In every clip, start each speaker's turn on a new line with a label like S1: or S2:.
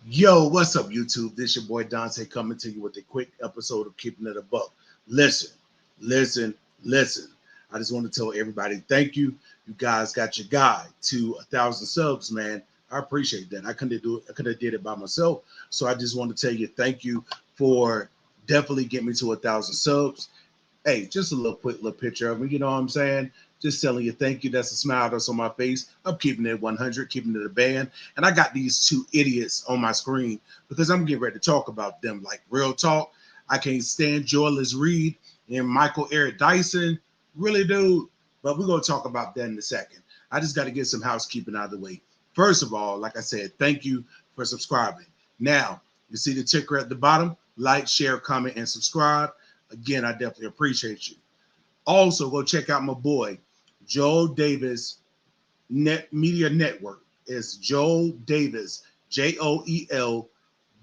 S1: Yo, what's up, YouTube? This your boy Dante coming to you with a quick episode of Keeping It a Buck. Listen, listen, listen. I just want to tell everybody thank you. You guys got your guide to 1,000 subs, man. I appreciate that. I couldn't do it. I could have did it by myself. So I just want to tell you thank you for definitely getting me to 1,000 subs. Hey, just a little quick little picture of me. You know what I'm saying? Just telling you thank you. That's a smile that's on my face. I'm keeping it 100, keeping it a band. And I got these two idiots on my screen because I'm getting ready to talk about them. Like real talk. I can't stand Joyless Reid and Michael Eric Dyson. Really, dude. But we're going to talk about that in a second. I just got to get some housekeeping out of the way. First of all, like I said, thank you for subscribing. Now, you see the ticker at the bottom? Like, share, comment, and subscribe. Again, I definitely appreciate you. Also, go check out my boy, Joel Davis Media Network. It's Joel Davis, Joel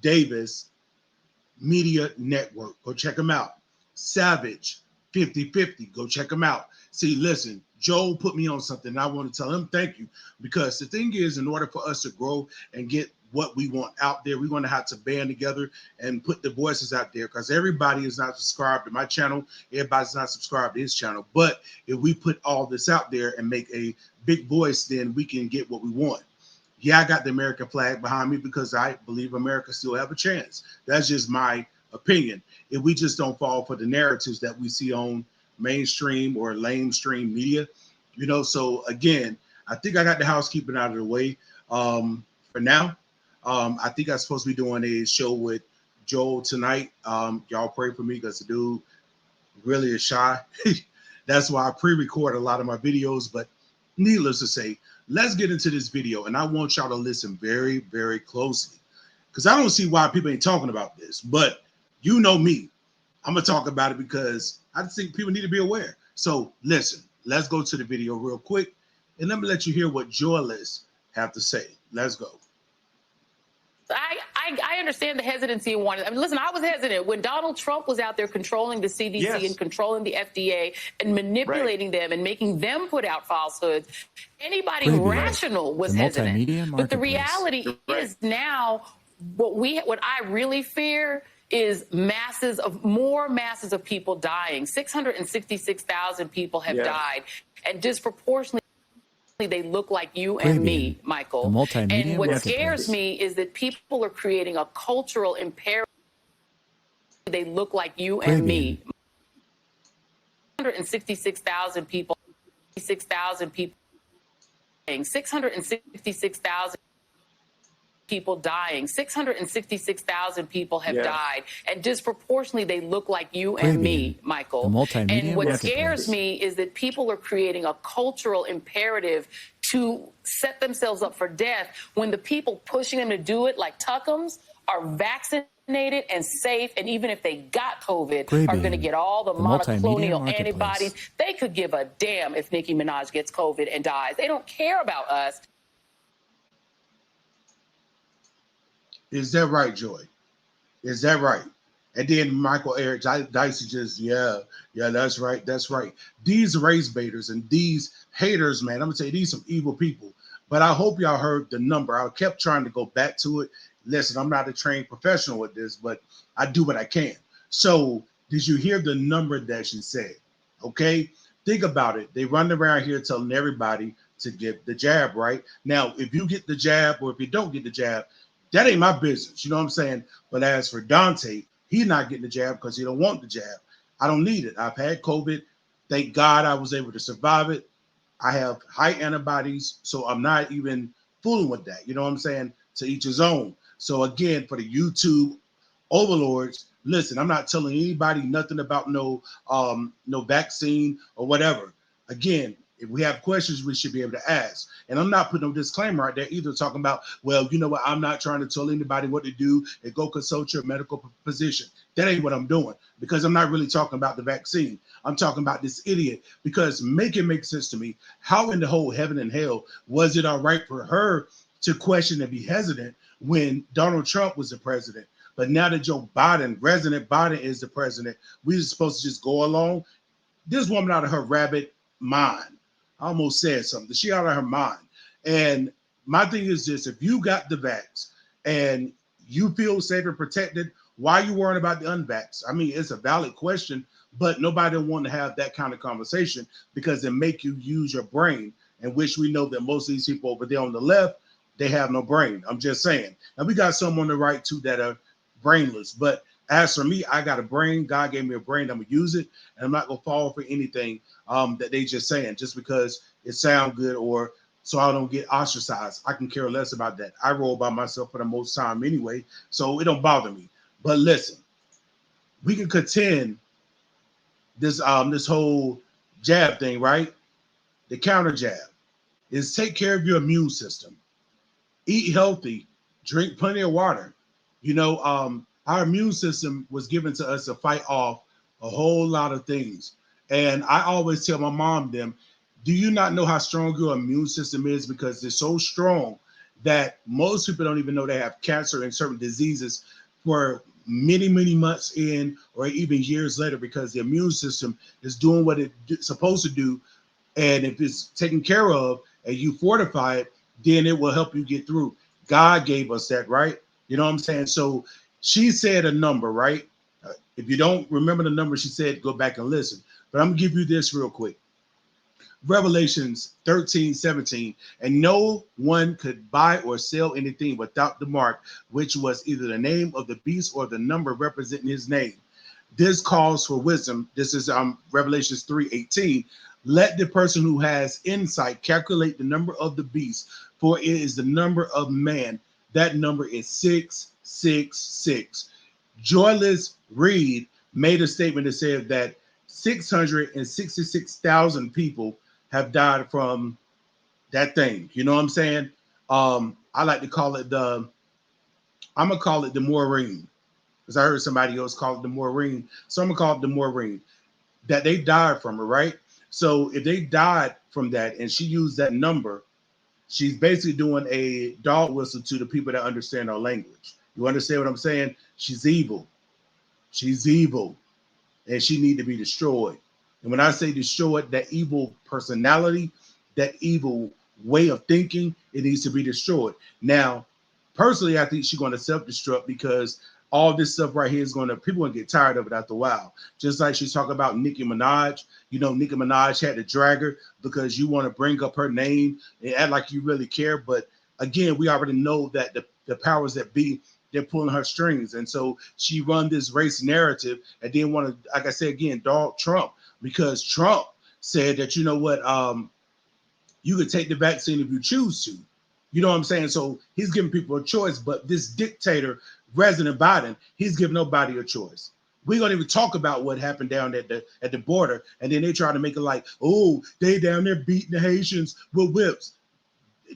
S1: Davis Media Network. Go check him out. Savage 5050. Go check him out. See, listen, Joel put me on something. And I want to tell him thank you because the thing is, in order for us to grow and get what we want out there, we're going to have to band together and put the voices out there because everybody is not subscribed to my channel. Everybody's not subscribed to his channel. But if we put all this out there and make a big voice, then we can get what we want. Yeah, I got the American flag behind me because I believe America still have a chance. That's just my opinion. If we just don't fall for the narratives that we see on mainstream or lamestream media, So again, I think I got the housekeeping out of the way for now. I think I'm supposed to be doing a show with Joel tonight. Y'all pray for me because the dude really is shy. That's why I pre-record a lot of my videos. But needless to say, let's get into this video. And I want y'all to listen very, very closely because I don't see why people ain't talking about this. But you know me. I'm going to talk about it because I just think people need to be aware. So listen, let's go to the video real quick. And let me let you hear what Joyless have to say. Let's go.
S2: I understand the hesitancy in wanting. I mean, listen, I was hesitant when Donald Trump was out there controlling the CDC and controlling the FDA and manipulating them and making them put out falsehoods. Anybody rational was hesitant. But the reality is now what I really fear is more masses of people dying. 666,000 people have died, and disproportionately they look like you and me, Michael. And what scares me is that people are creating a cultural imperative. They look like you and me. 666,000 people. 6,000 people. 666,000 people dying. 666,000 people have died, and disproportionately they look like you and me, Michael. And what scares me is that people are creating a cultural imperative to set themselves up for death when the people pushing them to do it, like Tuckums, are vaccinated and safe, and even if they got COVID, are going to get all the monoclonal antibodies. They could give a damn if Nicki Minaj gets COVID and dies. They don't care about us.
S1: Is that right, Joy? Is that right? And then Michael Eric Dicey just, yeah, that's right. That's right. These race baiters and these haters, man, I'm going to say these some evil people. But I hope y'all heard the number. I kept trying to go back to it. Listen, I'm not a trained professional with this, but I do what I can. So did you hear the number that she said? Okay, think about it. They run around here telling everybody to get the jab, right? Now, if you get the jab or if you don't get the jab, that ain't my business. You know what I'm saying? But as for Dante, he's not getting the jab because he don't want the jab. I don't need it. I've had COVID. Thank God I was able to survive it. I have high antibodies, so I'm not even fooling with that. You know what I'm saying? To each his own. So again, for the YouTube overlords, listen, I'm not telling anybody nothing about no vaccine or whatever. Again, if we have questions, we should be able to ask. And I'm not putting no disclaimer out there either talking about, well, you know what, I'm not trying to tell anybody what to do and go consult your medical physician. That ain't what I'm doing because I'm not really talking about the vaccine. I'm talking about this idiot because make it make sense to me. How in the whole heaven and hell was it all right for her to question and be hesitant when Donald Trump was the president? But now that Joe Biden, President Biden is the president, we're supposed to just go along. This woman out of her rabbit mind. I almost said something. She out of her mind. And my thing is this: if you got the vax and you feel safe and protected. Why are you worrying about the unvaxxed? I mean, it's a valid question, but nobody want to have that kind of conversation because it make you use your brain, and which we know that most of these people over there on the left, they have no brain. I'm just saying. And we got some on the right too that are brainless. But as for me, I got a brain. God gave me a brain. I'm gonna use it, and I'm not gonna fall for anything that they just saying just because it sound good or so I don't get ostracized. I can care less about that. I roll by myself for the most time anyway, so it don't bother me. But listen, we can contend this whole jab thing, right? The counter jab is take care of your immune system, eat healthy, drink plenty of water. Our immune system was given to us to fight off a whole lot of things. And I always tell my mom them, do you not know how strong your immune system is? Because it's so strong that most people don't even know they have cancer and certain diseases for many, many months in or even years later because the immune system is doing what it's supposed to do. And if it's taken care of and you fortify it, then it will help you get through. God gave us that, right? You know what I'm saying? So she said a number, right? If you don't remember the number she said, go back and listen. But I'm going to give you this real quick. Revelations 13:17, and no one could buy or sell anything without the mark, which was either the name of the beast or the number representing his name. This calls for wisdom. This is Revelations 3:18. Let the person who has insight calculate the number of the beast, for it is the number of man. That number is 666. Joyless Reid made a statement that said that 666,000 people have died from that thing. You know what I'm saying? I like to call it I'm gonna call it the Maureen, because I heard somebody else call it the Maureen. So I'm gonna call it the Maureen, that they died from it, right? So if they died from that and she used that number, she's basically doing a dog whistle to the people that understand our language. You understand what I'm saying? She's evil. She's evil. And she need to be destroyed. And when I say destroyed, that evil personality, that evil way of thinking, it needs to be destroyed. Now, personally, I think she's going to self-destruct because all this stuff right here is people going to get tired of it after a while. Just like she's talking about Nicki Minaj. You know, Nicki Minaj had to drag her because you want to bring up her name and act like you really care. But again, we already know that the powers that be, they're pulling her strings. And so she run this race narrative and then want to, like I said again, dog Trump, because Trump said that, you know what, you could take the vaccine if you choose to. You know what I'm saying? So he's giving people a choice, but this dictator, President Biden, he's giving nobody a choice. We don't even talk about what happened down at the border, and then they try to make it like, oh, they down there beating the Haitians with whips.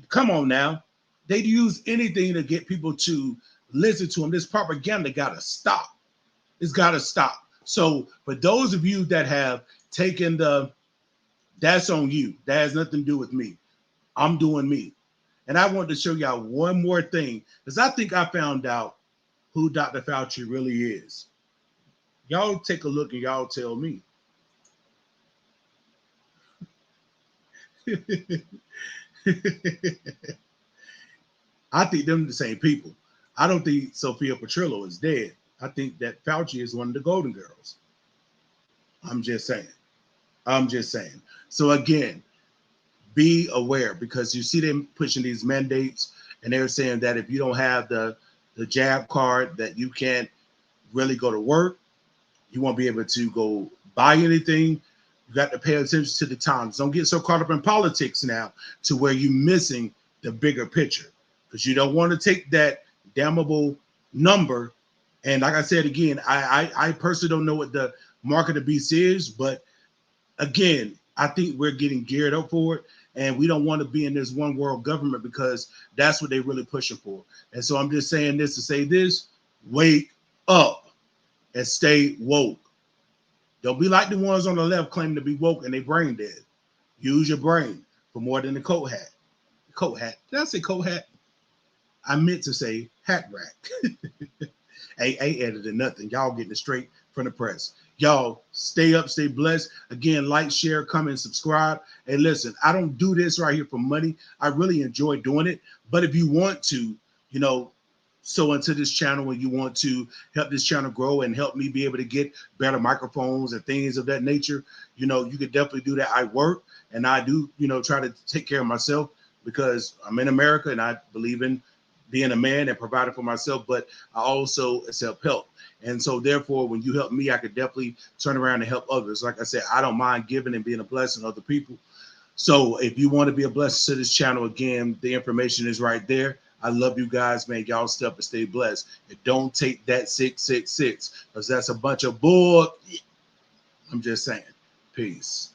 S1: Come on now. They use anything to get people to listen to them. This propaganda got to stop. It's got to stop. So for those of you that have taken that's on you. That has nothing to do with me. I'm doing me. And I want to show y'all one more thing, because I think I found out who Dr. Fauci really is. Y'all take a look and y'all tell me. I think them the same people. I don't think Sophia Petrillo is dead. I think that Fauci is one of the Golden Girls. I'm just saying. So again, be aware, because you see them pushing these mandates and they're saying that if you don't have the jab card, that you can't really go to work. You won't be able to go buy anything. You got to pay attention to the times. Don't get so caught up in politics now to where you're missing the bigger picture, because you don't want to take that damnable number. And like I said again, I personally don't know what the mark of the beast is, but again, I think we're getting geared up for it, and we don't want to be in this one world government, because that's what they're really pushing for. And so I'm just saying this to say this: wake up and stay woke. Don't be like the ones on the left claiming to be woke and they brain dead. Use your brain for more than the coat hat. Coat hat. Did I say coat hat? I meant to say hat rack. I ain't edited nothing. Y'all getting it straight from the press. Y'all stay up, stay blessed. Again, like, share, comment, subscribe. And listen, I don't do this right here for money. I really enjoy doing it. But if you want to, so into this channel when you want to help this channel grow and help me be able to get better microphones and things of that nature, you know, you could definitely do that. I work and I do, you know, try to take care of myself because I'm in America and I believe in being a man and providing for myself, but I also accept help. And so therefore, when you help me, I could definitely turn around and help others. Like I said, I don't mind giving and being a blessing to other people. So if you want to be a blessing to this channel, again, the information is right there. I love you guys, man. Y'all step and stay blessed. And don't take that 666 because that's a bunch of bull. I'm just saying. Peace.